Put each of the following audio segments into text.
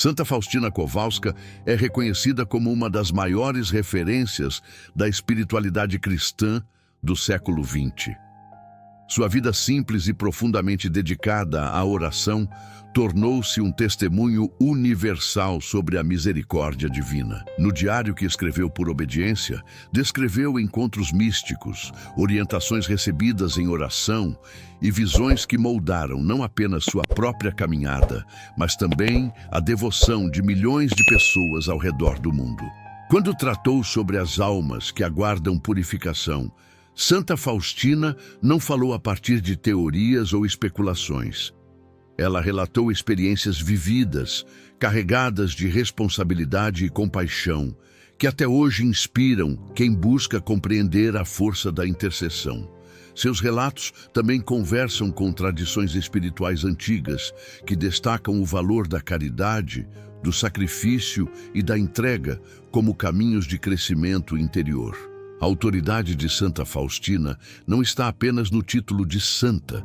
Santa Faustina Kowalska é reconhecida como uma das maiores referências da espiritualidade cristã do século XX. Sua vida simples e profundamente dedicada à oração tornou-se um testemunho universal sobre a misericórdia divina. No diário que escreveu por obediência, descreveu encontros místicos, orientações recebidas em oração e visões que moldaram não apenas sua própria caminhada, mas também a devoção de milhões de pessoas ao redor do mundo. Quando tratou sobre as almas que aguardam purificação, Santa Faustina não falou a partir de teorias ou especulações. Ela relatou experiências vividas, carregadas de responsabilidade e compaixão, que até hoje inspiram quem busca compreender a força da intercessão. Seus relatos também conversam com tradições espirituais antigas, que destacam o valor da caridade, do sacrifício e da entrega como caminhos de crescimento interior. A autoridade de Santa Faustina não está apenas no título de santa,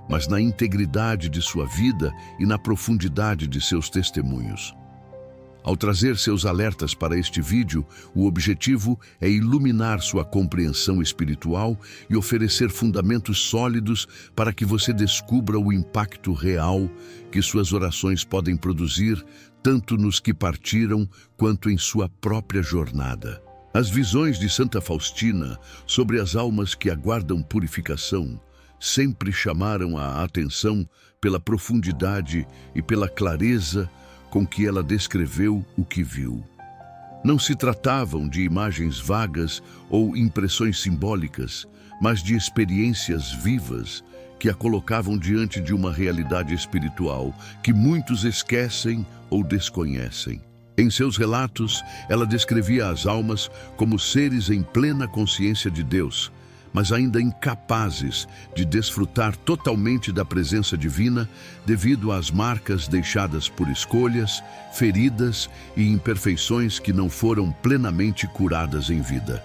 mas na integridade de sua vida e na profundidade de seus testemunhos. Ao trazer seus alertas para este vídeo, o objetivo é iluminar sua compreensão espiritual e oferecer fundamentos sólidos para que você descubra o impacto real que suas orações podem produzir, tanto nos que partiram quanto em sua própria jornada. As visões de Santa Faustina sobre as almas que aguardam purificação sempre chamaram a atenção pela profundidade e pela clareza com que ela descreveu o que viu. Não se tratavam de imagens vagas ou impressões simbólicas, mas de experiências vivas que a colocavam diante de uma realidade espiritual que muitos esquecem ou desconhecem. Em seus relatos, ela descrevia as almas como seres em plena consciência de Deus, mas ainda incapazes de desfrutar totalmente da presença divina devido às marcas deixadas por escolhas, feridas e imperfeições que não foram plenamente curadas em vida.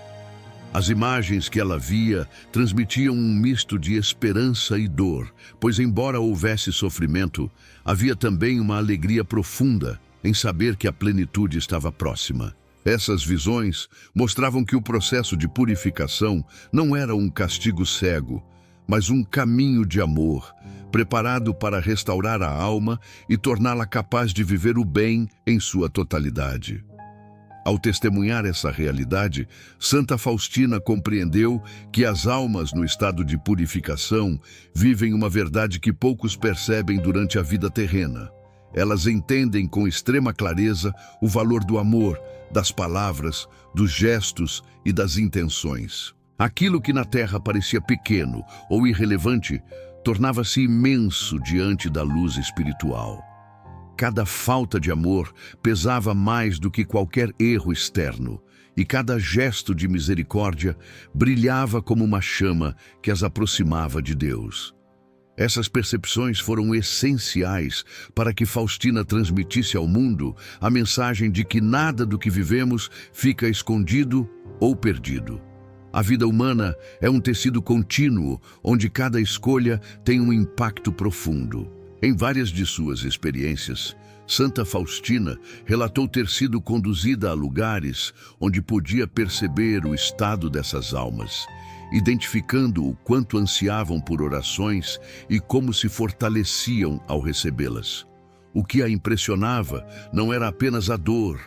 As imagens que ela via transmitiam um misto de esperança e dor, pois embora houvesse sofrimento, havia também uma alegria profunda em saber que a plenitude estava próxima. Essas visões mostravam que o processo de purificação não era um castigo cego, mas um caminho de amor, preparado para restaurar a alma e torná-la capaz de viver o bem em sua totalidade. Ao testemunhar essa realidade, Santa Faustina compreendeu que as almas no estado de purificação vivem uma verdade que poucos percebem durante a vida terrena. Elas entendem com extrema clareza o valor do amor, das palavras, dos gestos e das intenções. Aquilo que na terra parecia pequeno ou irrelevante tornava-se imenso diante da luz espiritual. Cada falta de amor pesava mais do que qualquer erro externo, e cada gesto de misericórdia brilhava como uma chama que as aproximava de Deus. Essas percepções foram essenciais para que Faustina transmitisse ao mundo a mensagem de que nada do que vivemos fica escondido ou perdido. A vida humana é um tecido contínuo, onde cada escolha tem um impacto profundo. Em várias de suas experiências, Santa Faustina relatou ter sido conduzida a lugares onde podia perceber o estado dessas almas, identificando o quanto ansiavam por orações e como se fortaleciam ao recebê-las. O que a impressionava não era apenas a dor,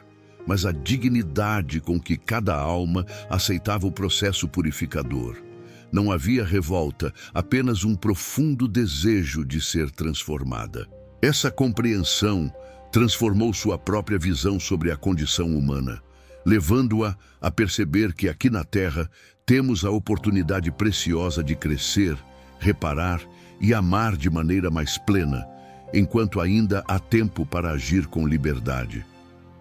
mas a dignidade com que cada alma aceitava o processo purificador. Não havia revolta, apenas um profundo desejo de ser transformada. Essa compreensão transformou sua própria visão sobre a condição humana, levando-a a perceber que aqui na Terra temos a oportunidade preciosa de crescer, reparar e amar de maneira mais plena, enquanto ainda há tempo para agir com liberdade.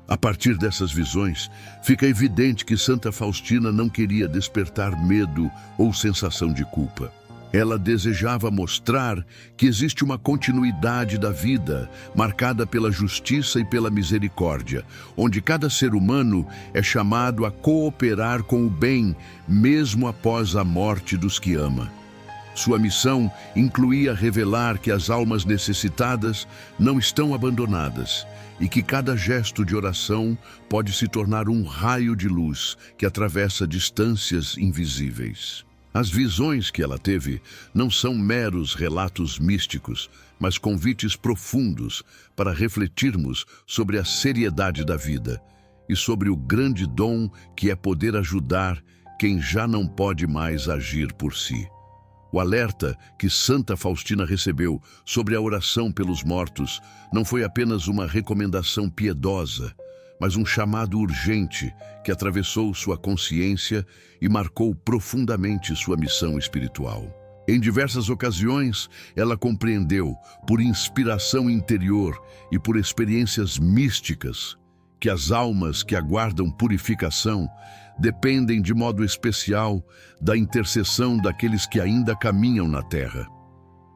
A partir dessas visões, fica evidente que Santa Faustina não queria despertar medo ou sensação de culpa. Ela desejava mostrar que existe uma continuidade da vida, marcada pela justiça e pela misericórdia, onde cada ser humano é chamado a cooperar com o bem, mesmo após a morte dos que ama. Sua missão incluía revelar que as almas necessitadas não estão abandonadas e que cada gesto de oração pode se tornar um raio de luz que atravessa distâncias invisíveis. As visões que ela teve não são meros relatos místicos, mas convites profundos para refletirmos sobre a seriedade da vida e sobre o grande dom que é poder ajudar quem já não pode mais agir por si. O alerta que Santa Faustina recebeu sobre a oração pelos mortos não foi apenas uma recomendação piedosa, mas um chamado urgente que atravessou sua consciência e marcou profundamente sua missão espiritual. Em diversas ocasiões, ela compreendeu, por inspiração interior e por experiências místicas, que as almas que aguardam purificação dependem de modo especial da intercessão daqueles que ainda caminham na terra.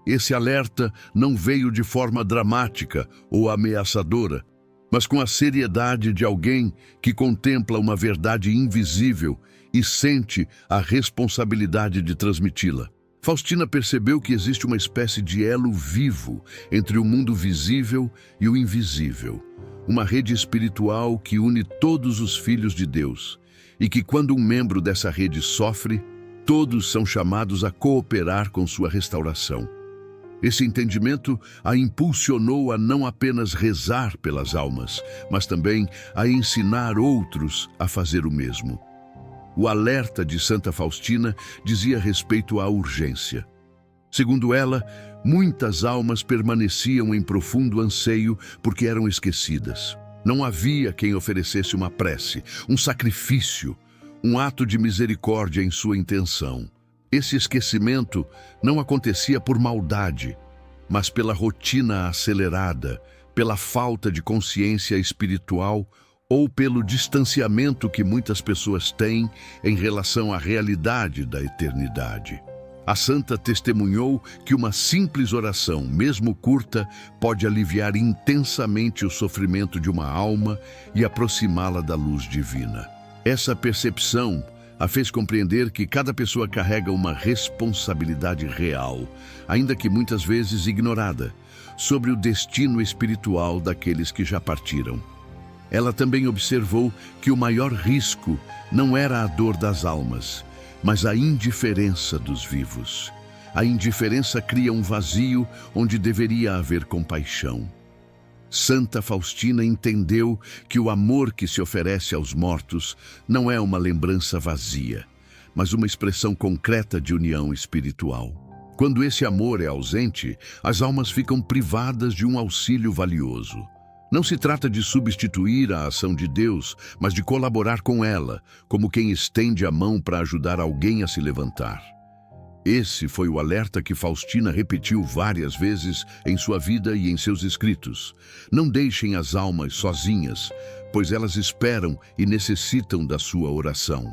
Esse alerta não veio de forma dramática ou ameaçadora, mas com a seriedade de alguém que contempla uma verdade invisível e sente a responsabilidade de transmiti-la. Faustina percebeu que existe uma espécie de elo vivo entre o mundo visível e o invisível, uma rede espiritual que une todos os filhos de Deus, e que quando um membro dessa rede sofre, todos são chamados a cooperar com sua restauração. Esse entendimento a impulsionou a não apenas rezar pelas almas, mas também a ensinar outros a fazer o mesmo. O alerta de Santa Faustina dizia respeito à urgência. Segundo ela, muitas almas permaneciam em profundo anseio porque eram esquecidas. Não havia quem oferecesse uma prece, um sacrifício, um ato de misericórdia em sua intenção. Esse esquecimento não acontecia por maldade, mas pela rotina acelerada, pela falta de consciência espiritual ou pelo distanciamento que muitas pessoas têm em relação à realidade da eternidade. A santa testemunhou que uma simples oração, mesmo curta, pode aliviar intensamente o sofrimento de uma alma e aproximá-la da luz divina. Essa percepção a fez compreender que cada pessoa carrega uma responsabilidade real, ainda que muitas vezes ignorada, sobre o destino espiritual daqueles que já partiram. Ela também observou que o maior risco não era a dor das almas, mas a indiferença dos vivos. A indiferença cria um vazio onde deveria haver compaixão. Santa Faustina entendeu que o amor que se oferece aos mortos não é uma lembrança vazia, mas uma expressão concreta de união espiritual. Quando esse amor é ausente, as almas ficam privadas de um auxílio valioso. Não se trata de substituir a ação de Deus, mas de colaborar com ela, como quem estende a mão para ajudar alguém a se levantar. Esse foi o alerta que Faustina repetiu várias vezes em sua vida e em seus escritos. Não deixem as almas sozinhas, pois elas esperam e necessitam da sua oração.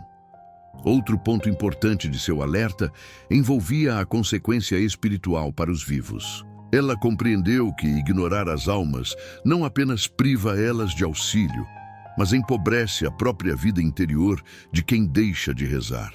Outro ponto importante de seu alerta envolvia a consequência espiritual para os vivos. Ela compreendeu que ignorar as almas não apenas priva elas de auxílio, mas empobrece a própria vida interior de quem deixa de rezar.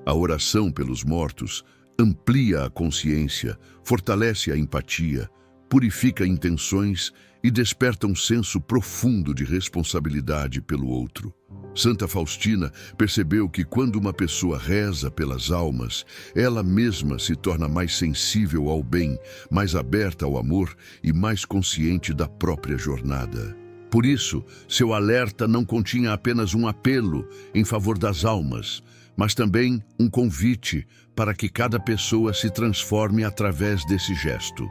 A oração pelos mortos amplia a consciência, fortalece a empatia, purifica intenções e desperta um senso profundo de responsabilidade pelo outro. Santa Faustina percebeu que quando uma pessoa reza pelas almas, ela mesma se torna mais sensível ao bem, mais aberta ao amor e mais consciente da própria jornada. Por isso, seu alerta não continha apenas um apelo em favor das almas, mas também um convite para que cada pessoa se transforme através desse gesto.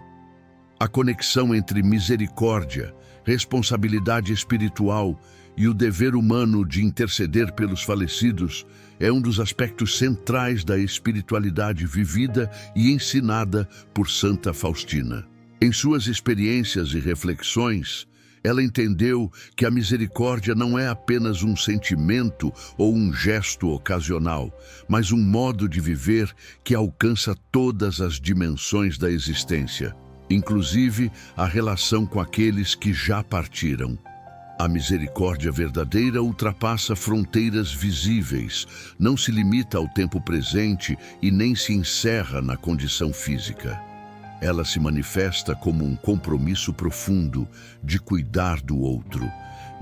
A conexão entre misericórdia, responsabilidade espiritual e o dever humano de interceder pelos falecidos é um dos aspectos centrais da espiritualidade vivida e ensinada por Santa Faustina. Em suas experiências e reflexões, ela entendeu que a misericórdia não é apenas um sentimento ou um gesto ocasional, mas um modo de viver que alcança todas as dimensões da existência, inclusive a relação com aqueles que já partiram. A misericórdia verdadeira ultrapassa fronteiras visíveis, não se limita ao tempo presente e nem se encerra na condição física. Ela se manifesta como um compromisso profundo de cuidar do outro,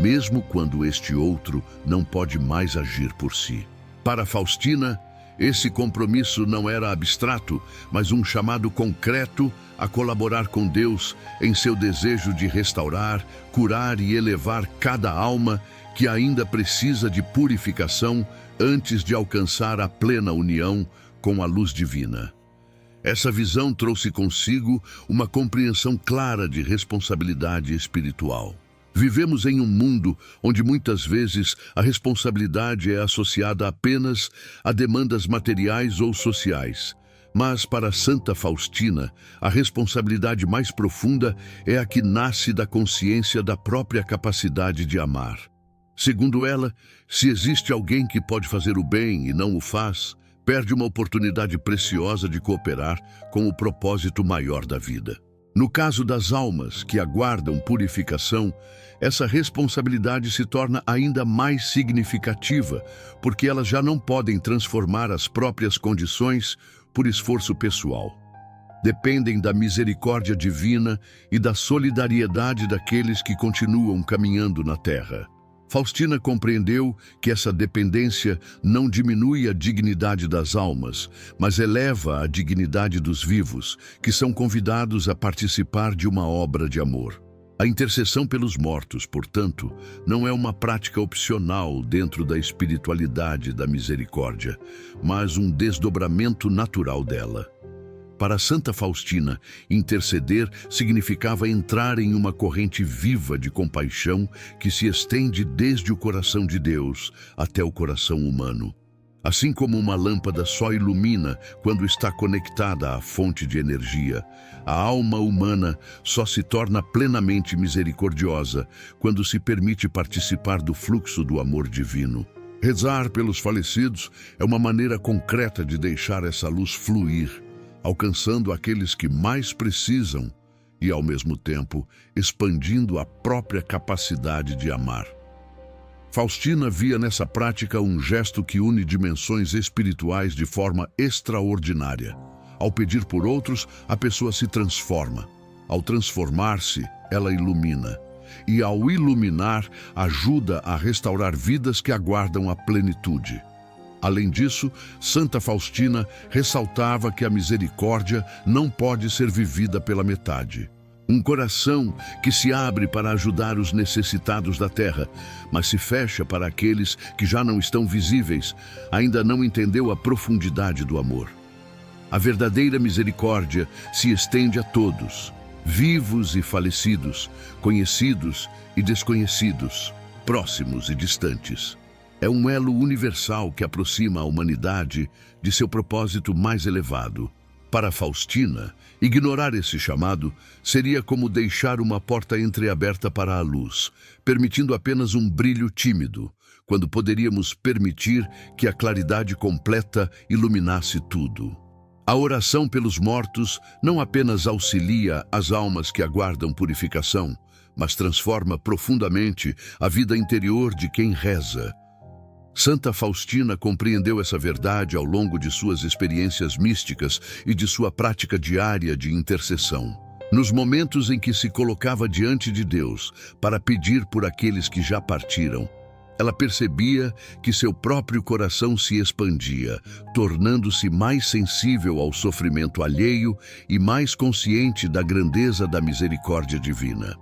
mesmo quando este outro não pode mais agir por si. Para Faustina, esse compromisso não era abstrato, mas um chamado concreto a colaborar com Deus em seu desejo de restaurar, curar e elevar cada alma que ainda precisa de purificação antes de alcançar a plena união com a luz divina. Essa visão trouxe consigo uma compreensão clara de responsabilidade espiritual. Vivemos em um mundo onde muitas vezes a responsabilidade é associada apenas a demandas materiais ou sociais. Mas para Santa Faustina, a responsabilidade mais profunda é a que nasce da consciência da própria capacidade de amar. Segundo ela, se existe alguém que pode fazer o bem e não o faz, perde uma oportunidade preciosa de cooperar com o propósito maior da vida. No caso das almas que aguardam purificação, essa responsabilidade se torna ainda mais significativa, porque elas já não podem transformar as próprias condições por esforço pessoal. Dependem da misericórdia divina e da solidariedade daqueles que continuam caminhando na terra. Faustina compreendeu que essa dependência não diminui a dignidade das almas, mas eleva a dignidade dos vivos, que são convidados a participar de uma obra de amor. A intercessão pelos mortos, portanto, não é uma prática opcional dentro da espiritualidade da misericórdia, mas um desdobramento natural dela. Para Santa Faustina, interceder significava entrar em uma corrente viva de compaixão que se estende desde o coração de Deus até o coração humano. Assim como uma lâmpada só ilumina quando está conectada à fonte de energia, a alma humana só se torna plenamente misericordiosa quando se permite participar do fluxo do amor divino. Rezar pelos falecidos é uma maneira concreta de deixar essa luz fluir, alcançando aqueles que mais precisam e, ao mesmo tempo, expandindo a própria capacidade de amar. Faustina via nessa prática um gesto que une dimensões espirituais de forma extraordinária. Ao pedir por outros, a pessoa se transforma. Ao transformar-se, ela ilumina. E ao iluminar, ajuda a restaurar vidas que aguardam a plenitude. Além disso, Santa Faustina ressaltava que a misericórdia não pode ser vivida pela metade. Um coração que se abre para ajudar os necessitados da terra, mas se fecha para aqueles que já não estão visíveis, ainda não entendeu a profundidade do amor. A verdadeira misericórdia se estende a todos, vivos e falecidos, conhecidos e desconhecidos, próximos e distantes. É um elo universal que aproxima a humanidade de seu propósito mais elevado. Para Faustina, ignorar esse chamado seria como deixar uma porta entreaberta para a luz, permitindo apenas um brilho tímido, quando poderíamos permitir que a claridade completa iluminasse tudo. A oração pelos mortos não apenas auxilia as almas que aguardam purificação, mas transforma profundamente a vida interior de quem reza. Santa Faustina compreendeu essa verdade ao longo de suas experiências místicas e de sua prática diária de intercessão. Nos momentos em que se colocava diante de Deus para pedir por aqueles que já partiram, ela percebia que seu próprio coração se expandia, tornando-se mais sensível ao sofrimento alheio e mais consciente da grandeza da misericórdia divina.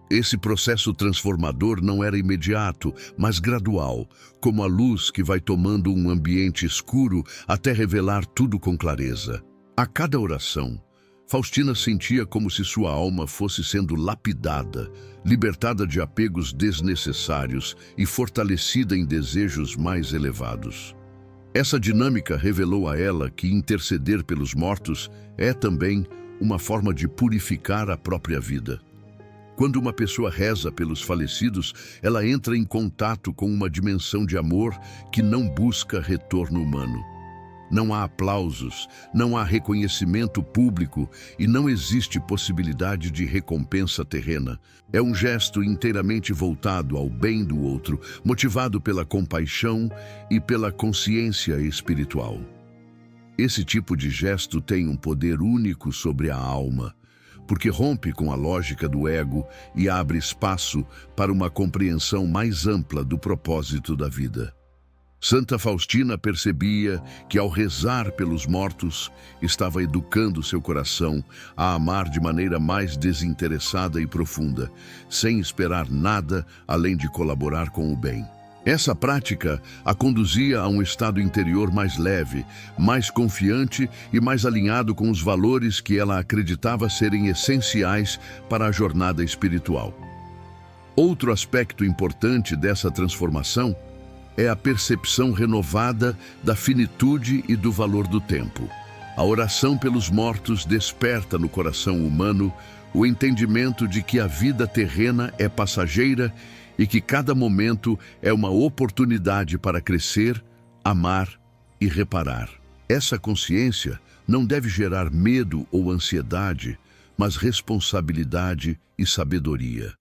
Esse processo transformador não era imediato, mas gradual, como a luz que vai tomando um ambiente escuro até revelar tudo com clareza. A cada oração, Faustina sentia como se sua alma fosse sendo lapidada, libertada de apegos desnecessários e fortalecida em desejos mais elevados. Essa dinâmica revelou a ela que interceder pelos mortos é também uma forma de purificar a própria vida. Quando uma pessoa reza pelos falecidos, ela entra em contato com uma dimensão de amor que não busca retorno humano. Não há aplausos, não há reconhecimento público e não existe possibilidade de recompensa terrena. É um gesto inteiramente voltado ao bem do outro, motivado pela compaixão e pela consciência espiritual. Esse tipo de gesto tem um poder único sobre a alma, porque rompe com a lógica do ego e abre espaço para uma compreensão mais ampla do propósito da vida. Santa Faustina percebia que, ao rezar pelos mortos, estava educando seu coração a amar de maneira mais desinteressada e profunda, sem esperar nada além de colaborar com o bem. Essa prática a conduzia a um estado interior mais leve, mais confiante e mais alinhado com os valores que ela acreditava serem essenciais para a jornada espiritual. Outro aspecto importante dessa transformação é a percepção renovada da finitude e do valor do tempo. A oração pelos mortos desperta no coração humano o entendimento de que a vida terrena é passageira e que cada momento é uma oportunidade para crescer, amar e reparar. Essa consciência não deve gerar medo ou ansiedade, mas responsabilidade e sabedoria.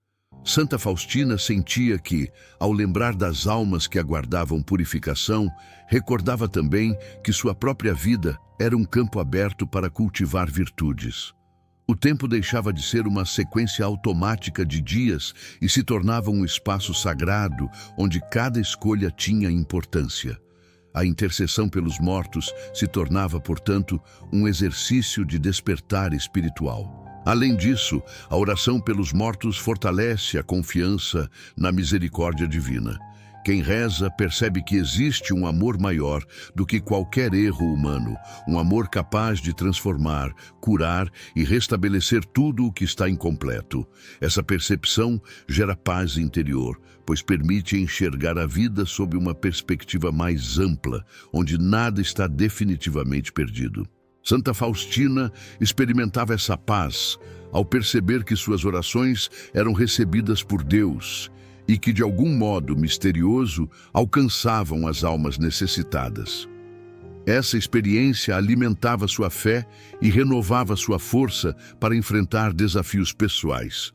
Santa Faustina sentia que, ao lembrar das almas que aguardavam purificação, recordava também que sua própria vida era um campo aberto para cultivar virtudes. O tempo deixava de ser uma sequência automática de dias e se tornava um espaço sagrado onde cada escolha tinha importância. A intercessão pelos mortos se tornava, portanto, um exercício de despertar espiritual. Além disso, a oração pelos mortos fortalece a confiança na misericórdia divina. Quem reza percebe que existe um amor maior do que qualquer erro humano, um amor capaz de transformar, curar e restabelecer tudo o que está incompleto. Essa percepção gera paz interior, pois permite enxergar a vida sob uma perspectiva mais ampla, onde nada está definitivamente perdido. Santa Faustina experimentava essa paz ao perceber que suas orações eram recebidas por Deus e que, de algum modo misterioso, alcançavam as almas necessitadas. Essa experiência alimentava sua fé e renovava sua força para enfrentar desafios pessoais,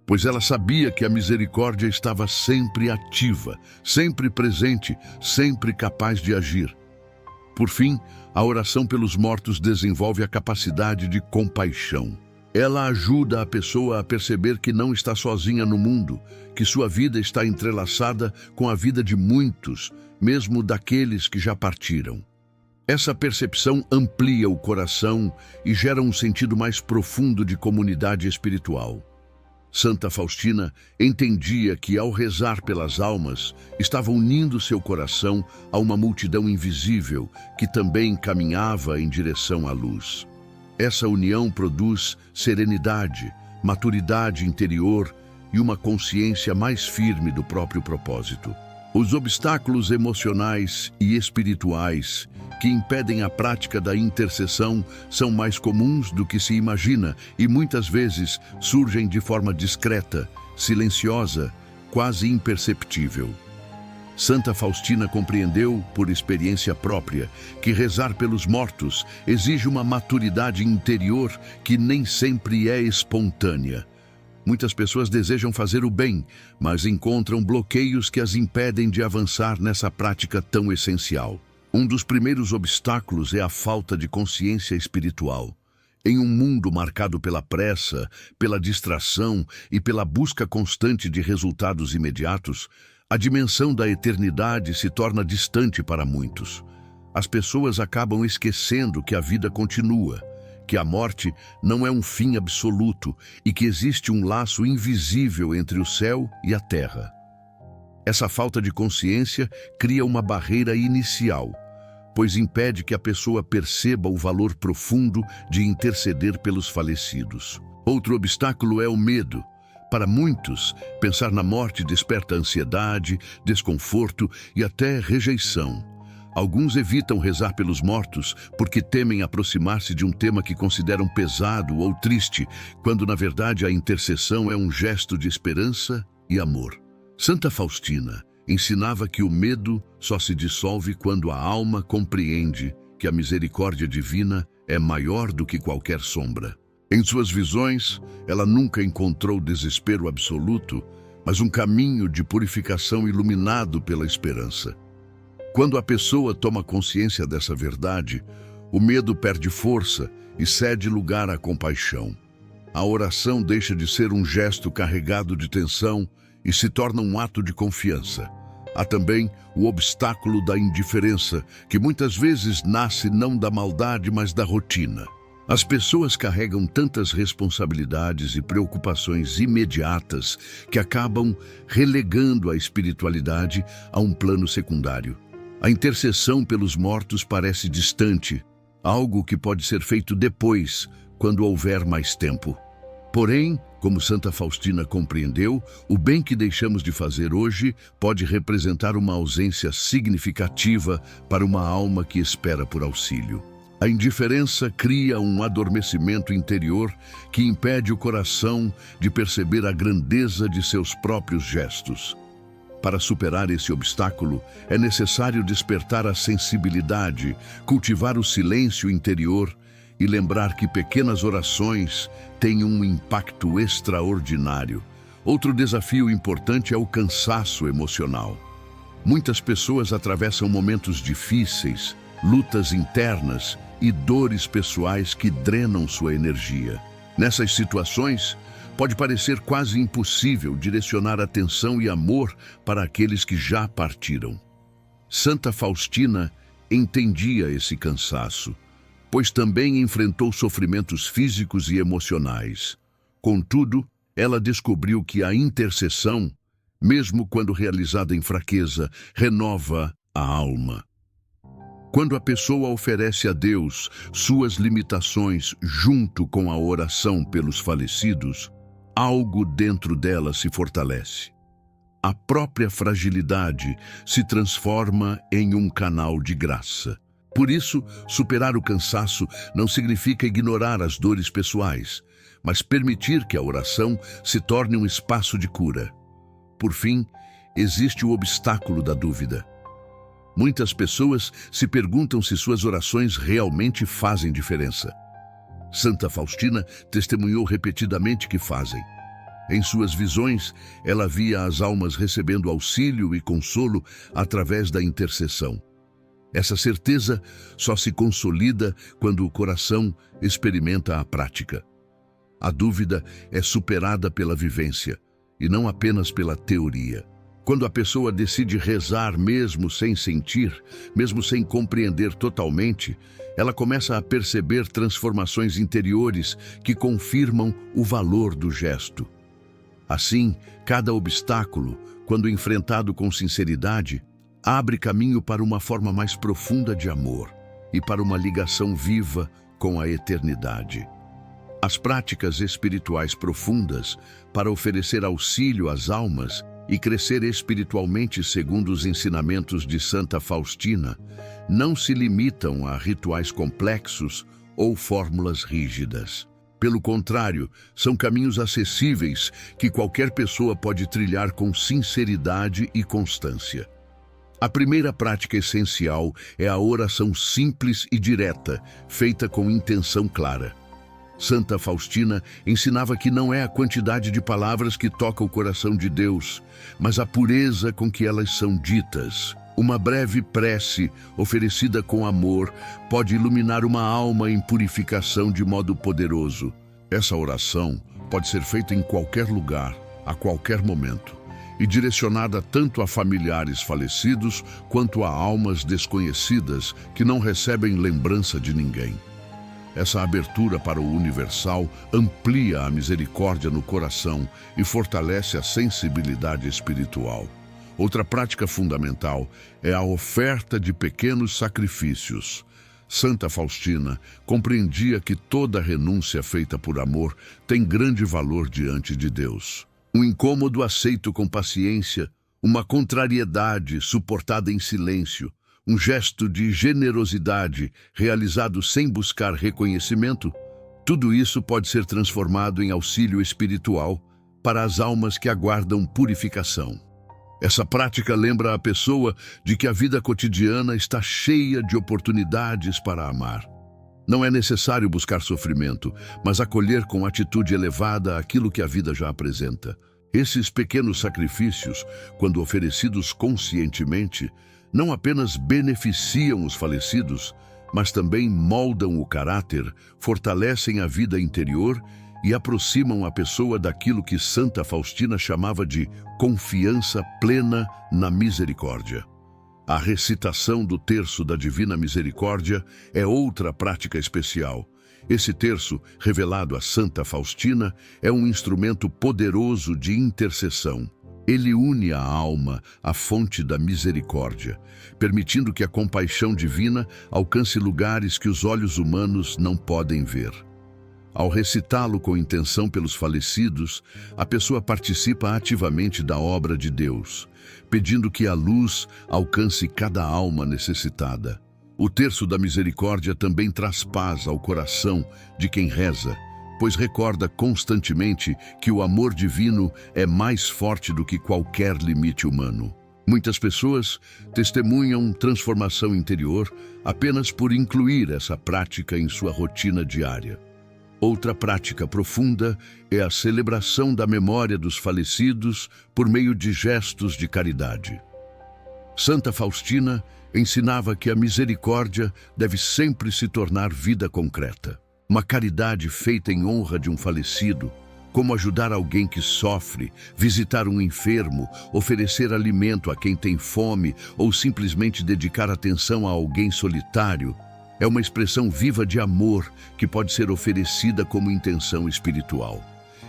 pois ela sabia que a misericórdia estava sempre ativa, sempre presente, sempre capaz de agir. Por fim, a oração pelos mortos desenvolve a capacidade de compaixão. Ela ajuda a pessoa a perceber que não está sozinha no mundo, que sua vida está entrelaçada com a vida de muitos, mesmo daqueles que já partiram. Essa percepção amplia o coração e gera um sentido mais profundo de comunidade espiritual. Santa Faustina entendia que, ao rezar pelas almas, estava unindo seu coração a uma multidão invisível que também caminhava em direção à luz. Essa união produz serenidade, maturidade interior e uma consciência mais firme do próprio propósito. Os obstáculos emocionais e espirituais que impedem a prática da intercessão são mais comuns do que se imagina e muitas vezes surgem de forma discreta, silenciosa, quase imperceptível. Santa Faustina compreendeu, por experiência própria, que rezar pelos mortos exige uma maturidade interior que nem sempre é espontânea. Muitas pessoas desejam fazer o bem, mas encontram bloqueios que as impedem de avançar nessa prática tão essencial. Um dos primeiros obstáculos é a falta de consciência espiritual. Em um mundo marcado pela pressa, pela distração e pela busca constante de resultados imediatos, a dimensão da eternidade se torna distante para muitos. As pessoas acabam esquecendo que a vida continua, que a morte não é um fim absoluto e que existe um laço invisível entre o céu e a terra. Essa falta de consciência cria uma barreira inicial, pois impede que a pessoa perceba o valor profundo de interceder pelos falecidos. Outro obstáculo é o medo. Para muitos, pensar na morte desperta ansiedade, desconforto e até rejeição. Alguns evitam rezar pelos mortos porque temem aproximar-se de um tema que consideram pesado ou triste, quando na verdade a intercessão é um gesto de esperança e amor. Santa Faustina ensinava que o medo só se dissolve quando a alma compreende que a misericórdia divina é maior do que qualquer sombra. Em suas visões, ela nunca encontrou desespero absoluto, mas um caminho de purificação iluminado pela esperança. Quando a pessoa toma consciência dessa verdade, o medo perde força e cede lugar à compaixão. A oração deixa de ser um gesto carregado de tensão e se torna um ato de confiança. Há também o obstáculo da indiferença, que muitas vezes nasce não da maldade, mas da rotina. As pessoas carregam tantas responsabilidades e preocupações imediatas que acabam relegando a espiritualidade a um plano secundário. A intercessão pelos mortos parece distante, algo que pode ser feito depois, quando houver mais tempo. Porém, como Santa Faustina compreendeu, o bem que deixamos de fazer hoje pode representar uma ausência significativa para uma alma que espera por auxílio. A indiferença cria um adormecimento interior que impede o coração de perceber a grandeza de seus próprios gestos. Para superar esse obstáculo, é necessário despertar a sensibilidade, cultivar o silêncio interior e lembrar que pequenas orações têm um impacto extraordinário. Outro desafio importante é o cansaço emocional. Muitas pessoas atravessam momentos difíceis, lutas internas e dores pessoais que drenam sua energia. Nessas situações, pode parecer quase impossível direcionar atenção e amor para aqueles que já partiram. Santa Faustina entendia esse cansaço, pois também enfrentou sofrimentos físicos e emocionais. Contudo, ela descobriu que a intercessão, mesmo quando realizada em fraqueza, renova a alma. Quando a pessoa oferece a Deus suas limitações junto com a oração pelos falecidos, algo dentro dela se fortalece. A própria fragilidade se transforma em um canal de graça. Por isso, superar o cansaço não significa ignorar as dores pessoais, mas permitir que a oração se torne um espaço de cura. Por fim, existe o obstáculo da dúvida. Muitas pessoas se perguntam se suas orações realmente fazem diferença. Santa Faustina testemunhou repetidamente que fazem. Em suas visões, ela via as almas recebendo auxílio e consolo através da intercessão. Essa certeza só se consolida quando o coração experimenta a prática. A dúvida é superada pela vivência, e não apenas pela teoria. Quando a pessoa decide rezar mesmo sem sentir, mesmo sem compreender totalmente, ela começa a perceber transformações interiores que confirmam o valor do gesto. Assim, cada obstáculo, quando enfrentado com sinceridade, abre caminho para uma forma mais profunda de amor e para uma ligação viva com a eternidade. As práticas espirituais profundas para oferecer auxílio às almas e crescer espiritualmente segundo os ensinamentos de Santa Faustina não se limitam a rituais complexos ou fórmulas rígidas. Pelo contrário, são caminhos acessíveis que qualquer pessoa pode trilhar com sinceridade e constância. A primeira prática essencial é a oração simples e direta, feita com intenção clara. Santa Faustina ensinava que não é a quantidade de palavras que toca o coração de Deus, mas a pureza com que elas são ditas. Uma breve prece, oferecida com amor, pode iluminar uma alma em purificação de modo poderoso. Essa oração pode ser feita em qualquer lugar, a qualquer momento, e direcionada tanto a familiares falecidos quanto a almas desconhecidas que não recebem lembrança de ninguém. Essa abertura para o universal amplia a misericórdia no coração e fortalece a sensibilidade espiritual. Outra prática fundamental é a oferta de pequenos sacrifícios. Santa Faustina compreendia que toda renúncia feita por amor tem grande valor diante de Deus. Um incômodo aceito com paciência, uma contrariedade suportada em silêncio, um gesto de generosidade realizado sem buscar reconhecimento, tudo isso pode ser transformado em auxílio espiritual para as almas que aguardam purificação. Essa prática lembra a pessoa de que a vida cotidiana está cheia de oportunidades para amar. Não é necessário buscar sofrimento, mas acolher com atitude elevada aquilo que a vida já apresenta. Esses pequenos sacrifícios, quando oferecidos conscientemente, não apenas beneficiam os falecidos, mas também moldam o caráter, fortalecem a vida interior e aproximam a pessoa daquilo que Santa Faustina chamava de confiança plena na misericórdia. A recitação do terço da Divina Misericórdia é outra prática especial. Esse terço, revelado a Santa Faustina, é um instrumento poderoso de intercessão. Ele une a alma à fonte da misericórdia, permitindo que a compaixão divina alcance lugares que os olhos humanos não podem ver. Ao recitá-lo com intenção pelos falecidos, a pessoa participa ativamente da obra de Deus, pedindo que a luz alcance cada alma necessitada. O terço da misericórdia também traz paz ao coração de quem reza, pois recorda constantemente que o amor divino é mais forte do que qualquer limite humano. Muitas pessoas testemunham transformação interior apenas por incluir essa prática em sua rotina diária. Outra prática profunda é a celebração da memória dos falecidos por meio de gestos de caridade. Santa Faustina ensinava que a misericórdia deve sempre se tornar vida concreta. Uma caridade feita em honra de um falecido, como ajudar alguém que sofre, visitar um enfermo, oferecer alimento a quem tem fome ou simplesmente dedicar atenção a alguém solitário, é uma expressão viva de amor que pode ser oferecida como intenção espiritual.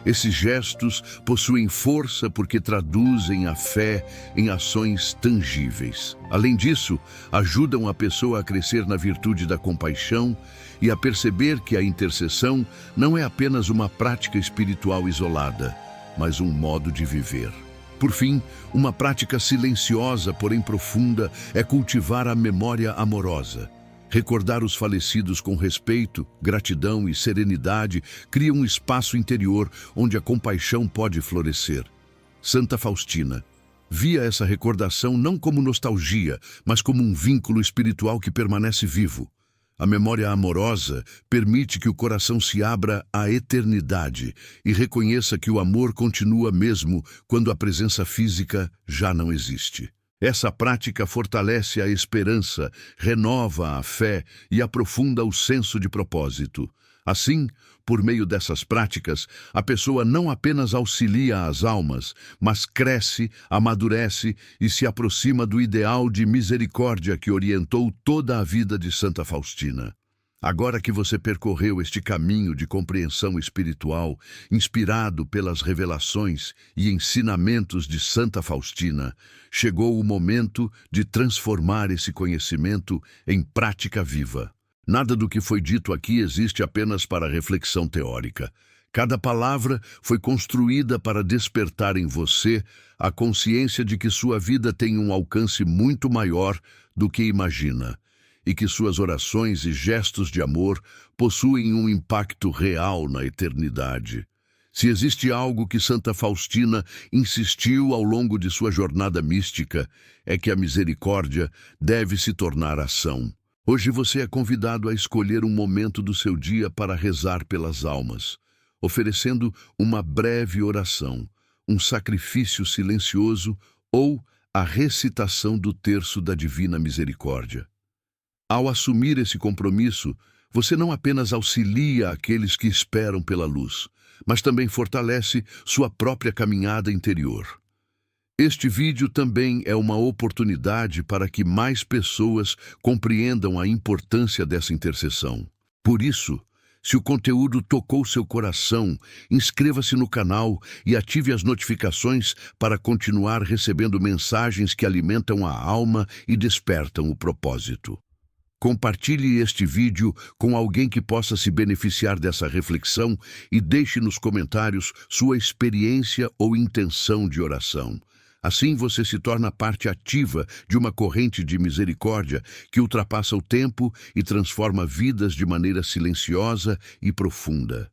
Esses gestos possuem força porque traduzem a fé em ações tangíveis. Além disso, ajudam a pessoa a crescer na virtude da compaixão e a perceber que a intercessão não é apenas uma prática espiritual isolada, mas um modo de viver. Por fim, uma prática silenciosa, porém profunda, é cultivar a memória amorosa. Recordar os falecidos com respeito, gratidão e serenidade cria um espaço interior onde a compaixão pode florescer. Santa Faustina via essa recordação não como nostalgia, mas como um vínculo espiritual que permanece vivo. A memória amorosa permite que o coração se abra à eternidade e reconheça que o amor continua mesmo quando a presença física já não existe. Essa prática fortalece a esperança, renova a fé e aprofunda o senso de propósito. Assim, por meio dessas práticas, a pessoa não apenas auxilia as almas, mas cresce, amadurece e se aproxima do ideal de misericórdia que orientou toda a vida de Santa Faustina. Agora que você percorreu este caminho de compreensão espiritual, inspirado pelas revelações e ensinamentos de Santa Faustina, chegou o momento de transformar esse conhecimento em prática viva. Nada do que foi dito aqui existe apenas para reflexão teórica. Cada palavra foi construída para despertar em você a consciência de que sua vida tem um alcance muito maior do que imagina, e que suas orações e gestos de amor possuem um impacto real na eternidade. Se existe algo que Santa Faustina insistiu ao longo de sua jornada mística, é que a misericórdia deve se tornar ação. Hoje você é convidado a escolher um momento do seu dia para rezar pelas almas, oferecendo uma breve oração, um sacrifício silencioso ou a recitação do terço da Divina Misericórdia. Ao assumir esse compromisso, você não apenas auxilia aqueles que esperam pela luz, mas também fortalece sua própria caminhada interior. Este vídeo também é uma oportunidade para que mais pessoas compreendam a importância dessa intercessão. Por isso, se o conteúdo tocou seu coração, inscreva-se no canal e ative as notificações para continuar recebendo mensagens que alimentam a alma e despertam o propósito. Compartilhe este vídeo com alguém que possa se beneficiar dessa reflexão e deixe nos comentários sua experiência ou intenção de oração. Assim você se torna parte ativa de uma corrente de misericórdia que ultrapassa o tempo e transforma vidas de maneira silenciosa e profunda.